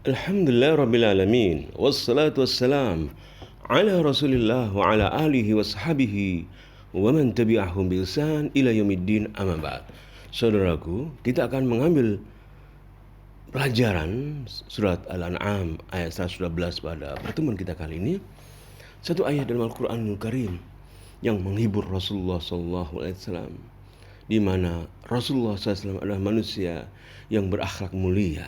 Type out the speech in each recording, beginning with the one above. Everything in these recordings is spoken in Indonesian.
Alhamdulillah Rabbil Alamin. Wassalatu wassalam ala Rasulillah wa ala alihi wa sahabihi wa man tabi'ahum bi ihsan ila yaumiddin amma ba'd. Saudaraku, kita akan mengambil pelajaran surat Al-An'am ayat 112 pada pertemuan kita kali ini. Satu ayat dalam Al-Qur'anul Karim yang menghibur Rasulullah sallallahu alaihi wasallam, di mana Rasulullah SAW adalah manusia yang berakhlak mulia.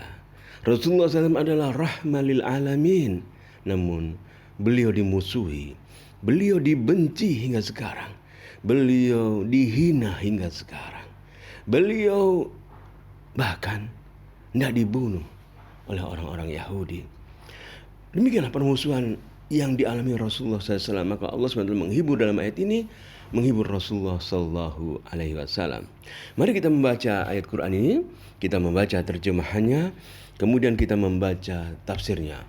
Rasulullah SAW adalah rahmah lil alamin. Namun beliau dimusuhi, beliau dibenci hingga sekarang, beliau dihina hingga sekarang, beliau bahkan tidak dibunuh oleh orang-orang Yahudi. Demikianlah permusuhan yang dialami Rasulullah SAW. Maka Allah SWT menghibur dalam ayat ini, menghibur Rasulullah Sallallahu Alaihi Wasallam. Mari kita membaca ayat Quran ini, kita membaca terjemahannya, kemudian kita membaca tafsirnya.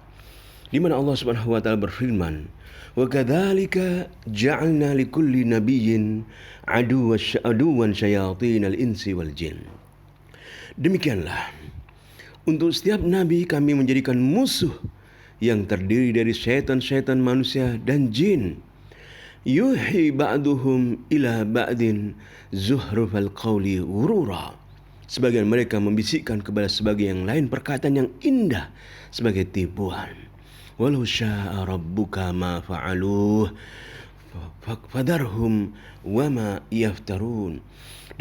Di mana Allah Subhanahu wa taala berfirman, "Wa kadzalika ja'alna likulli nabiyyin aduwwan syayatinal insi wal jin." Demikianlah, untuk setiap nabi kami menjadikan musuh yang terdiri dari syaitan-syaitan manusia dan jin. Yuhi ba'duhum ila ba'din zuhrufal qawli ghurura. Sebagian mereka membisikkan kepada sebagian yang lain perkataan yang indah sebagai tipuan. Walau syaa rabbuka ma fa'aluh fadarhum wama yaftarun.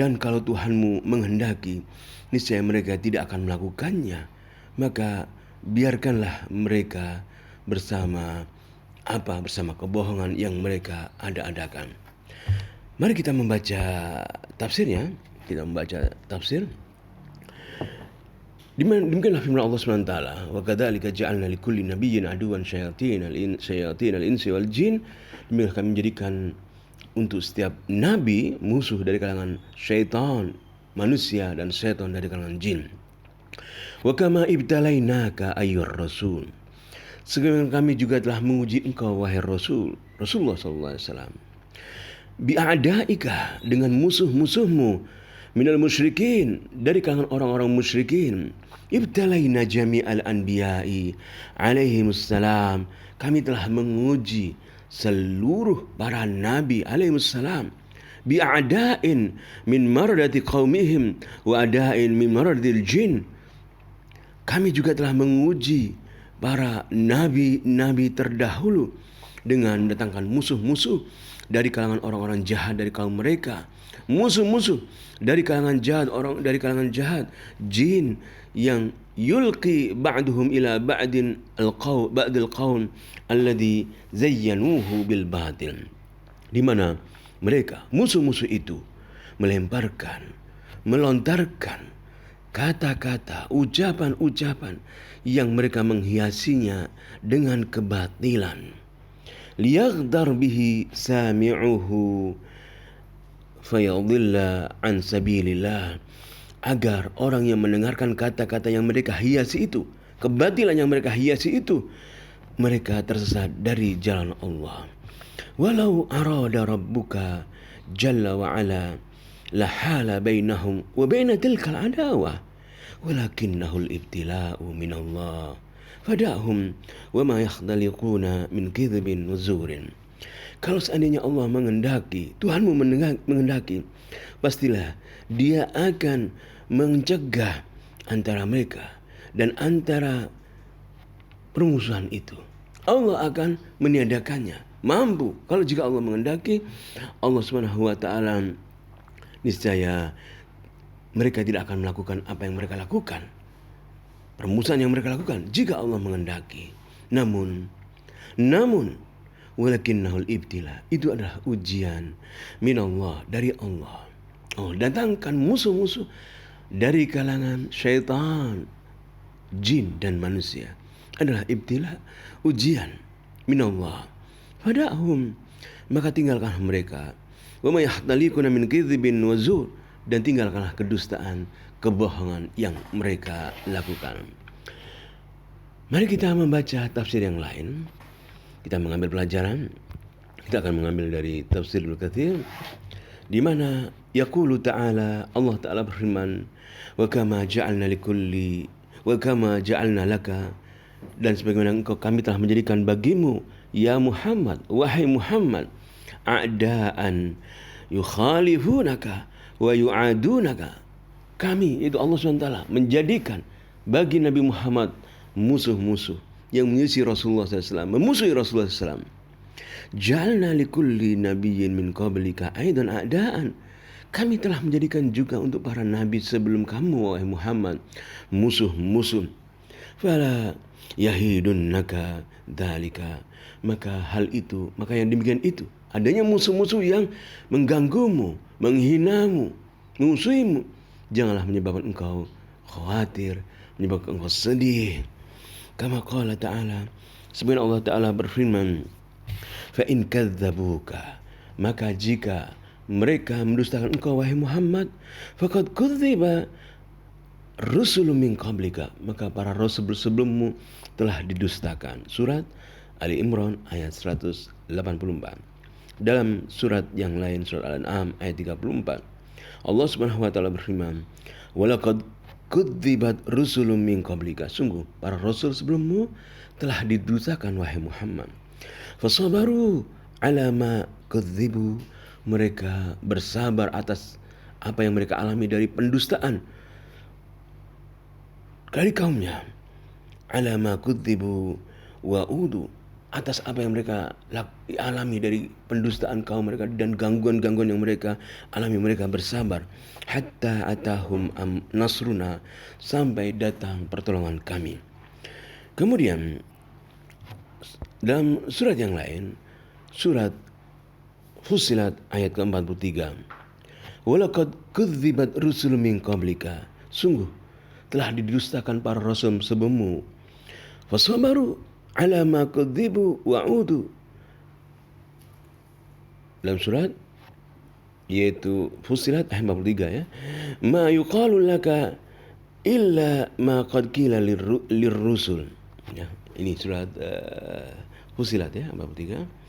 Dan kalau Tuhanmu menghendaki, niscaya mereka tidak akan melakukannya, maka biarkanlah mereka bersama kebohongan yang mereka ada-adakan. Mari kita membaca tafsirnya. Kita membaca tafsir. Demikianlah firman Allah SWT. Wa kadzalika ja'alna likulli nabiyyin aduwwan syayatinal insi wal jin. Demikianlah kami menjadikan untuk setiap nabi musuh dari kalangan syaitan manusia dan syaitan dari kalangan jin. Wa kama ibtalainaka ayyuhar rasul. Sebagaimana kami juga telah menguji engkau wahai Rasul, Rasulullah SAW, bi'adaika, dengan musuh-musuhmu, minal musyrikin, dari kalangan orang-orang musyrikin. Ibtalaina jami'al anbiya'i alaihimussalam, kami telah menguji seluruh para nabi alaihimussalam, bi'ada'in min maradati qaumihim wa ada'in min maradil jin. Kami juga telah menguji para nabi-nabi terdahulu dengan mendatangkan musuh-musuh dari kalangan orang-orang jahat dari kaum mereka, musuh-musuh dari kalangan jahat, orang dari kalangan jahat, jin yang yulqi ba'duhum ila ba'dil qaum alladhi zayyanuhu bil batil, di mana mereka musuh-musuh itu melontarkan kata-kata, ucapan-ucapan yang mereka menghiasinya dengan kebatilan. Liyaghdar bihi sami'uhu fayadilla an sabilillah, agar orang yang mendengarkan kata-kata yang mereka hiasi itu, kebatilan yang mereka hiasi itu, mereka tersesat dari jalan Allah. Walau arada rabbuka jalla wa ala lahala bainahum wa baina tilkal adawah walakinnahul ibtila'u minallah fada'hum wa ma yakhdaliquna min kidhibin wa zurin. Kalau seandainya Allah menghendaki, Tuhanmu menghendaki, pastilah Dia akan mencegah antara mereka dan antara permusuhan itu. Allah akan meniadakannya. Mampu. Kalau jika Allah menghendaki, Allah Subhanahu wa taala niscaya mereka tidak akan melakukan apa yang mereka lakukan, permusuhan yang mereka lakukan, jika Allah menghendaki. Namun walakinnahul ibtila, itu adalah ujian minallah, dari Allah. Oh, datangkan musuh-musuh dari kalangan syaitan, jin dan manusia, adalah ibtila, ujian minallah. Fada'hum, maka tinggalkanlah mereka. Wa may yahtaliquna min kadzibin wa zur, dan tinggalkanlah kedustaan, kebohongan yang mereka lakukan. Mari kita membaca tafsir yang lain. Kita mengambil pelajaran. Kita akan mengambil dari tafsir Ibnu Katsir, di mana yaqulu ta'ala, Allah Ta'ala berfirman, wa kama ja'alna laka Dan sebagaimana kami telah menjadikan bagimu, ya Muhammad, wahai Muhammad, a'daan yukhalifunaka wa yu'adunaka. Kami, itu Allah SWT, menjadikan bagi Nabi Muhammad musuh-musuh yang menyisi Rasulullah SAW, memusuhi Rasulullah SAW. Jalna likulli nabiyyin min qablika aidan a'daan. Kami telah menjadikan juga untuk para nabi sebelum kamu, wahai Muhammad, musuh-musuh. Fala yahidunnaka dzalika. Maka yang demikian itu, adanya musuh-musuh yang mengganggumu, menghinamu, musuhimu, janganlah menyebabkan engkau khawatir, menyebabkan engkau sedih. Kama qala ta'ala, sebagaimana Allah Ta'ala berfirman, fa in kadzabuka, maka jika mereka mendustakan engkau wahai Muhammad, faqad kudziba rusulun min qablika, maka para rasul sebelummu telah didustakan. Surat Ali Imran ayat 184. Dalam surat yang lain, surat Al-An'am ayat 34, Allah Subhanahu wa taala berfirman, "Walaqad kudzibat rusulun min qablika." Sungguh para rasul sebelummu telah didustakan wahai Muhammad. Fasabaru ala ma kudzibu. Mereka bersabar atas apa yang mereka alami dari pendustaan dari kaumnya. Ala ma kudzibu wa udu, atas apa yang mereka alami dari pendustaan kaum mereka dan gangguan-gangguan yang mereka alami, mereka bersabar. Hatta atahum nasruna, sampai datang pertolongan kami. Kemudian dalam surat yang lain, surat Fussilat ayat ke-43, walaqad kudzibat rusulun min qablika, sungguh telah didustakan para rasul sebelummu. Fasabaru ala ma kudzibu wa'udu. Dalam surat yaitu Fussilat ayat 43 ya. Ma yuqalu laka illa ma qad qila lirrusul. Ya, ini surat Fussilat ya 43.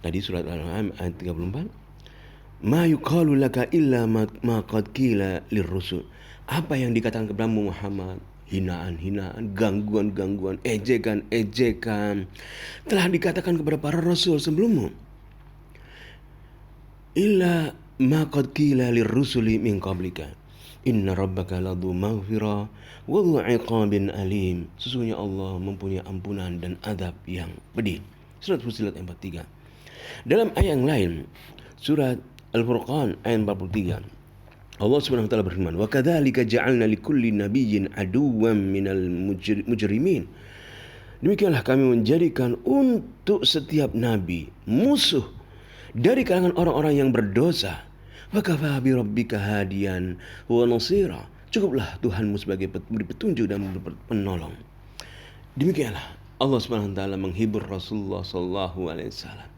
Tadi surat Al-An'am ayat 34. Ma yuqalu laka illa ma qad qila lirrusul. Apa yang dikatakan kepadamu Muhammad, hinaan-hinaan, gangguan-gangguan, ejekan-ejekan, telah dikatakan kepada para rasul sebelummu. Illa ma qad qila lirrusuli min qablika. Inna rabbaka ladzu maghfirah wa dzu iqabin alim. Sesungguhnya Allah mempunyai ampunan dan azab yang pedih. Surat Fussilat ayat 43. Dalam ayat yang lain, surat Al-Furqan ayat 43, Allah Subhanahu wa taala berfirman, "Wa kadzalika ja'alna likulli nabiyyin aduwwan minal mujrimin." Demikianlah kami menjadikan untuk setiap nabi musuh dari kalangan orang-orang yang berdosa. Wa kafa bi rabbika hadiyan wa nasira. Cukuplah Tuhanmu sebagai pemberi petunjuk dan penolong. Demikianlah Allah Subhanahu wa taala menghibur Rasulullah sallallahu alaihi wasallam.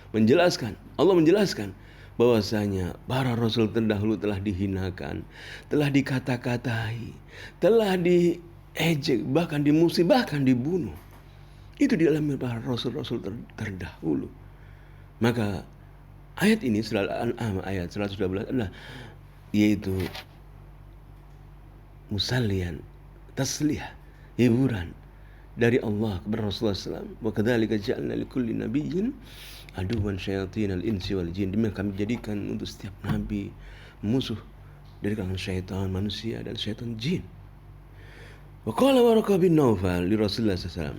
Allah menjelaskan bahwasanya para rasul terdahulu telah dihinakan, telah dikata-katai, telah diejek, bahkan dimusuhi, bahkan dibunuh. Itu dialami para rasul-rasul terdahulu. Maka ayat ini, surah Al-An'am ayat 112 adalah yaitu musallian, tasliyah, hiburan dari Allah kepada Rasulullah SAW. Wa kadzalika ja'alna likulli nabiyyin aduwan syayatinal insi wal jin. Demikian kami jadikan untuk setiap nabi musuh dari kalangan syaitan manusia dan syaitan jin. Wa qala Waraqah bin Naufal li Rasulullah SAW,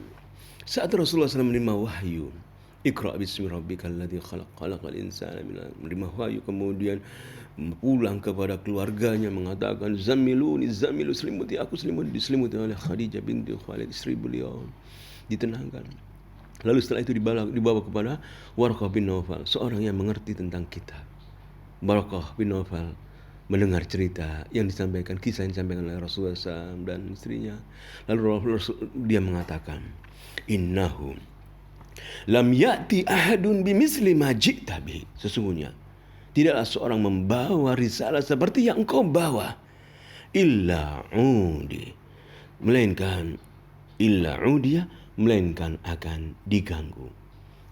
saat Rasulullah SAW menerima wahyu, Iqra bismi rabbikal ladzi khalaq, khalaqal insana min 'alaq, menerima wahyu kemudian pulang kepada keluarganya mengatakan, Zammiluni, selimuti aku, diselimuti oleh Khadijah binti Khuwailid, istri beliau, ditenangkan. Lalu setelah itu dibawa kepada Waraqah bin Naufal, seorang yang mengerti tentang kitab. Waraqah bin Naufal mendengar cerita yang disampaikan, kisah yang disampaikan oleh Rasulullah SAW dan istrinya. Lalu dia mengatakan, Innahu lam ya'ti ahadun bimisli ma ji'ta bihi. Sesungguhnya tidaklah seorang membawa risalah seperti yang engkau bawa, illa udiya, melainkan akan diganggu.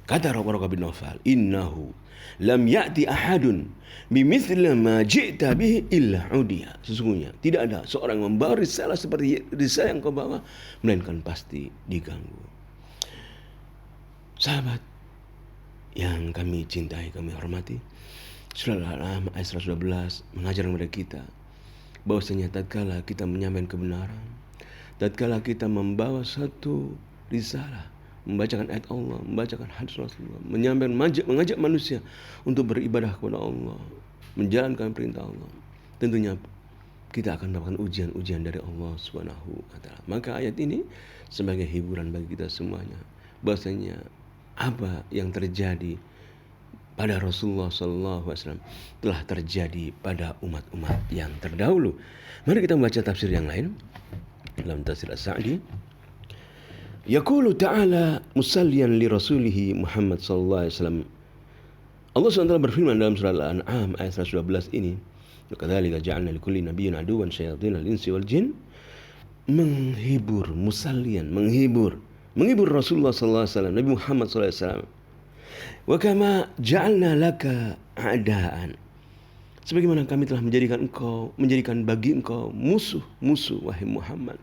Kata Waraqah bin Nawfal, "Innahu lam ya'ti ahadun bimithli ma ji'ta bihi illa udiya." Sesungguhnya tidak ada seorang yang membawa risalah seperti risalah yang kau bawa, melainkan pasti diganggu. Sahabat yang kami cintai, kami hormati, Surah Al-An'am ayat 112 mengajarkan kepada kita bahwasanya tatkala kita menyampaikan kebenaran, tatkala kita membawa satu risalah, membacakan ayat Allah, membacakan hadis Rasulullah, mengajak manusia untuk beribadah kepada Allah, menjalankan perintah Allah, tentunya kita akan mendapatkan ujian-ujian dari Allah Subhanahu wa taala. Maka ayat ini sebagai hiburan bagi kita semuanya, bahwasanya apa yang terjadi pada Rasulullah SAW telah terjadi pada umat-umat yang terdahulu. Mari kita membaca tafsir yang lain dalam tafsir As-Sa'di. Yaqulu ta'ala musalliyan li rasulihi Muhammad sallallahu alaihi wasallam. Allah SWT berfirman dalam surah Al-An'am ayat 112 ini, "Kadzalika ja'alna likulli nabiyyin aduwwan syayatinal insi wal jin." Menghibur Rasulullah sallallahu alaihi wasallam, Nabi Muhammad sallallahu alaihi wasallam. Wa kama ja'alna laka a'daan. Sebagaimana kami telah menjadikan bagi engkau musuh-musuh wahai Muhammad.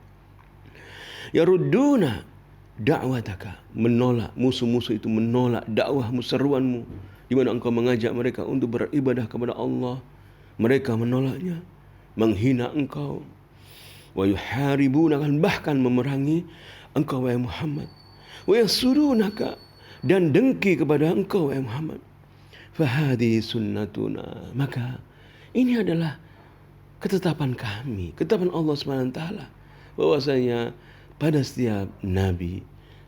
Yarudduna da'wataka, menolak, musuh-musuh itu menolak dakwahmu, seruanmu, di mana engkau mengajak mereka untuk beribadah kepada Allah. Mereka menolaknya, menghina engkau. Wa yuharibuna, bahkan memerangi engkau wahai Muhammad. Wa yasurunaka, dan dengki kepada engkau wahai Muhammad. Fahadi sunnatuna, maka ini adalah ketetapan kami, ketetapan Allah SWT, bahwasanya pada setiap nabi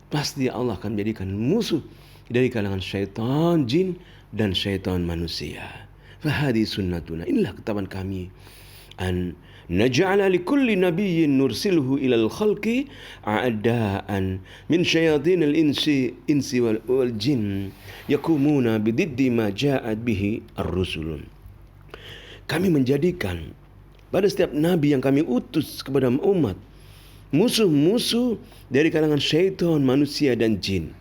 pasti Allah akan menjadikan musuh dari kalangan syaitan jin dan syaitan manusia. Fahadi sunnatuna, inilah ketetapan kami, an naj'ala likulli nabiyyin nursilhu ilal khalqi a'daan min syayatinil insi wal jin yakumuna bididdi ma ja'at bihi ar-rusul. Kami menjadikan pada setiap nabi yang kami utus kepada umat musuh-musuh dari kalangan syaitan, manusia dan jin,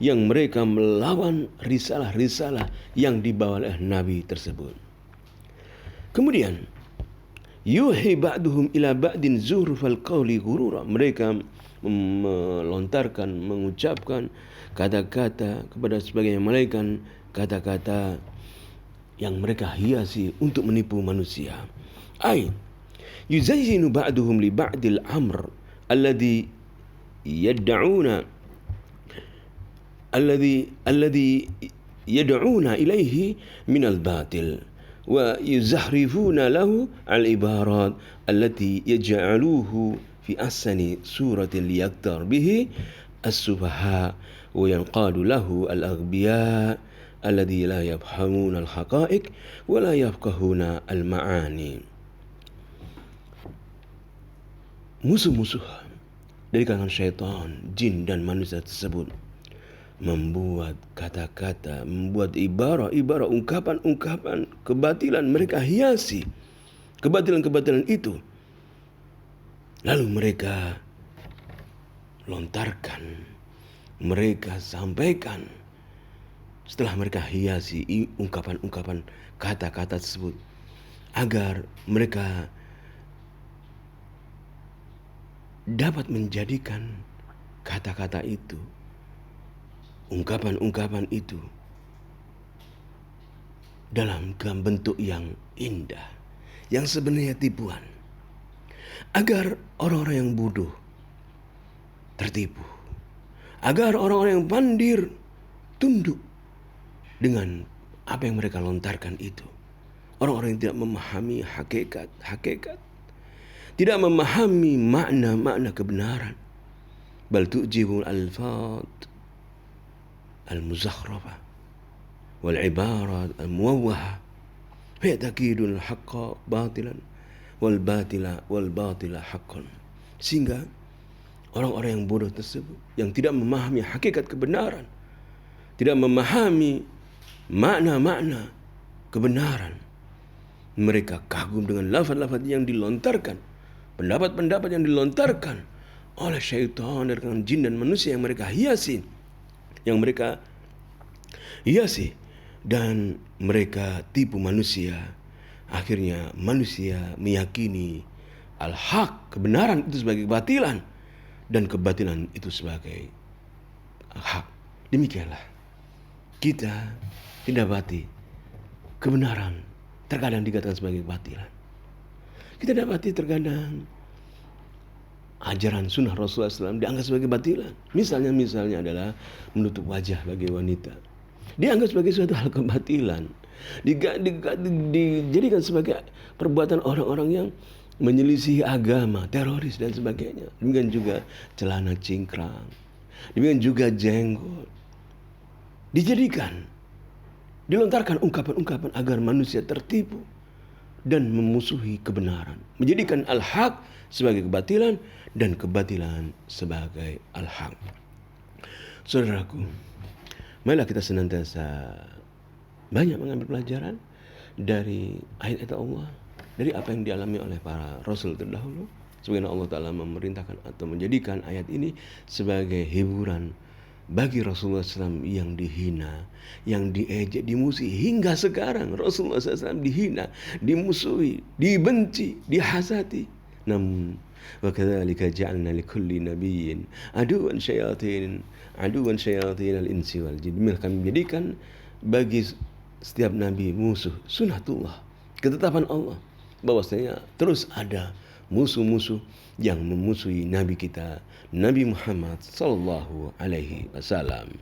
yang mereka melawan risalah-risalah yang dibawa oleh nabi tersebut. Kemudian yuhi ba'duhum ila ba'din zuhrufal qawli ghurura, mereka melontarkan, mengucapkan kata-kata kepada sebagian malaikat, kata-kata yang mereka hiasi untuk menipu manusia. Ai yuzayyinu ba'duhum li ba'dil amr alladhi yad'una ilaihi min al-batil wa yuzahrifuna lahu al-ibarat allati yaj'aluhu fi ahsani suratin liyaqtar bihi as-sufaha wa yanqadu lahu al-aghbiya alladhi la yafhamuna al-haqa'iq wa la yafqahuna al-ma'ani. Musuh-musuh dari kalangan syaitan, jin dan manusia tersebut membuat kata-kata, membuat ibarat-ibarat, ungkapan-ungkapan kebatilan, mereka hiasi kebatilan-kebatilan itu. Lalu mereka lontarkan, mereka sampaikan setelah mereka hiasi ungkapan-ungkapan kata-kata tersebut, agar mereka dapat menjadikan kata-kata itu, ungkapan-ungkapan itu dalam bentuk yang indah, yang sebenarnya tipuan, agar orang-orang yang bodoh tertipu, agar orang-orang yang pandir tunduk dengan apa yang mereka lontarkan itu. Orang-orang yang tidak memahami hakikat, tidak memahami makna-makna kebenaran, bal tu'jibul alfaz al-muzakhrafah wal ibarat al-muwawwahah fa yataqidul haqqa batilan wal batila haqqan. Sehingga orang-orang yang bodoh tersebut, yang tidak memahami hakikat kebenaran, tidak memahami makna-makna kebenaran, mereka kagum dengan lafaz-lafaz yang dilontarkan, pendapat-pendapat yang dilontarkan oleh syaitan dari kalangan jin dan manusia yang mereka hiasi, yang mereka Iya sih, dan mereka tipu manusia. Akhirnya manusia meyakini al-haq, kebenaran itu sebagai kebatilan, dan kebatilan itu sebagai hak. Demikianlah kita didapati kebenaran terkadang dikatakan sebagai kebatilan. Kita dapati terkadang ajaran sunnah Rasulullah SAW dianggap sebagai batilan. Misalnya adalah menutup wajah bagi wanita. Dianggap sebagai suatu hal kebatilan. Dijadikan sebagai perbuatan orang-orang yang menyelisih agama, teroris dan sebagainya. Demikian juga celana cingkrang. Demikian juga jenggot. Dilontarkan ungkapan-ungkapan agar manusia tertipu dan memusuhi kebenaran. Menjadikan al-haq sebagai kebatilan dan kebatilan sebagai al-haq. Saudaraku, marilah kita senantiasa banyak mengambil pelajaran dari ayat-ayat Allah, dari apa yang dialami oleh para rasul terdahulu. Sebagaimana Allah Ta'ala memerintahkan atau menjadikan ayat ini sebagai hiburan bagi Rasulullah SAW yang dihina, yang diejek, dimusuhi. Hingga sekarang Rasulullah SAW dihina, dimusuhi, dibenci, dihasati. Namun wa kadzalika ja'alna likulli nabiyyin aduwan syayatin al-insi wal jin. Kami menjadikan bagi setiap nabi musuh, sunnatullah, ketetapan Allah, bahwasanya terus ada musuh-musuh yang memusuhi nabi kita, Nabi Muhammad sallallahu alaihi wasallam.